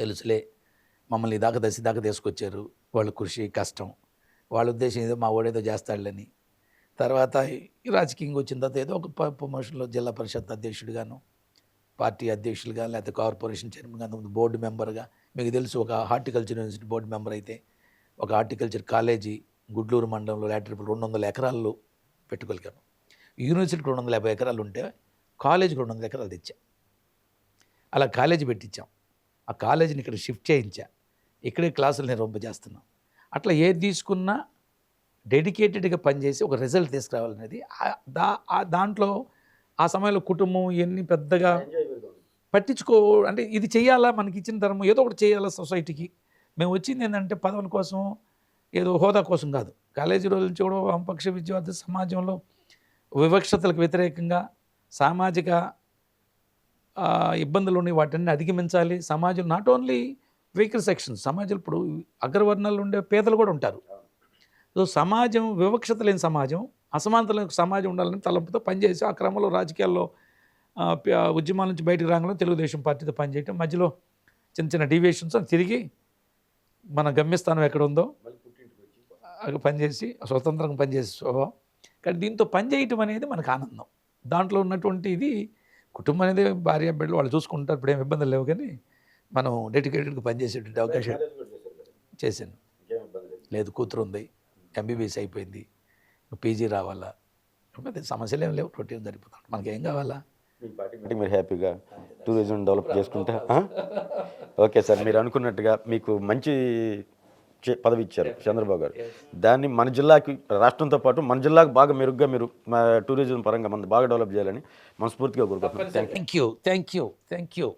తెలుసులే, మమ్మల్ని దశ దాకా తీసుకొచ్చారు. వాళ్ళ కృషి, కష్టం, వాళ్ళ ఉద్దేశం ఏదో మా వాడేదో చేస్తాడులని. తర్వాత ఈ రాజకీయంగా వచ్చిన తర్వాత ఏదో ఒక ప్రమోషన్లో జిల్లా పరిషత్ అధ్యక్షుడిగాను, పార్టీ అధ్యక్షులుగా, లేకపోతే కార్పొరేషన్ చైర్మన్గా, బోర్డు మెంబర్గా. మీకు తెలుసు, ఒక హార్టికల్చర్ యూనివర్సిటీ బోర్డు మెంబర్ అయితే ఒక హార్టికల్చర్ కాలేజీ గుడ్లూరు మండలంలో లాటరీపుల్ 200 ఎకరాల్లో పెట్టుకోగలిగాను. యూనివర్సిటీకి 250 ఎకరాలు ఉంటే కాలేజీకి 200 ఎకరాలు తెచ్చా. అలా కాలేజీ పెట్టించాం. ఆ కాలేజీని ఇక్కడ షిఫ్ట్ చేయించా. ఇక్కడే క్లాసులు నిర్వహింపజేస్తున్నాం. అట్లా ఏది తీసుకున్నా డెడికేటెడ్గా పనిచేసి ఒక రిజల్ట్ తీసుకురావాలనేది దాంట్లో ఆ సమయంలో కుటుంబం ఇవన్నీ పెద్దగా అంటే ఇది చేయాలా, మనకి ఇచ్చిన ధర్మం ఏదో ఒకటి చేయాలా సొసైటీకి. మేము వచ్చింది ఏంటంటే పదవుల కోసం, ఏదో హోదా కోసం కాదు. కాలేజీ రోజుల నుంచి కూడా వామపక్ష విద్యార్థి సమాజంలో వివక్షతలకు వ్యతిరేకంగా సామాజిక ఇబ్బందులు ఉన్నాయి, వాటిని అధిగమించాలి. సమాజం నాట్ ఓన్లీ వీకర్ సెక్షన్స్, సమాజం ఇప్పుడు అగ్రవర్ణాలు ఉండే పేదలు కూడా ఉంటారు. సో సమాజం వివక్షత లేని సమాజం, అసమానత లేని సమాజం ఉండాలని తలంపుతో పనిచేసి ఆ క్రమంలో రాజకీయాల్లో ఉద్యమాల నుంచి బయటకు రాగానే తెలుగుదేశం పార్టీతో పనిచేయటం, మధ్యలో చిన్న చిన్న డీవియేషన్స్ తిరిగి మన గమ్యస్థానం ఎక్కడ ఉందో పనిచేసి స్వతంత్రంగా పనిచేసే స్వభావం. కానీ దీంతో పనిచేయటం అనేది మనకు ఆనందం. దాంట్లో ఉన్నటువంటి ఇది కుటుంబం అనేది భార్య బిడ్డలు వాళ్ళు చూసుకుంటారు, ఇప్పుడు ఏమి ఇబ్బందులు లేవు. కానీ మనం డెడికేటెడ్గా పనిచేసేటువంటి అవకాశం చేశాను. లేదు, కూతురు ఉంది, ఎంబీబీఎస్ అయిపోయింది, పీజీ రావాలా, సమస్యలు ఏం లేవు, రొటీన్ సరిపోతాం. మనకేం కావాలా? మీరు హ్యాపీగా టూరిజం డెవలప్ చేసుకుంటే ఓకే సార్. మీరు అనుకున్నట్టుగా మీకు మంచి పదవి ఇచ్చారు చంద్రబాబు గారు. దాన్ని మన జిల్లాకి, రాష్ట్రంతో పాటు మన జిల్లాకు బాగా మెరుగ్గా మీరు టూరిజం పరంగా మనం బాగా డెవలప్ చేయాలని మనస్ఫూర్తిగా కోరుకుంటున్నాను. Thank you.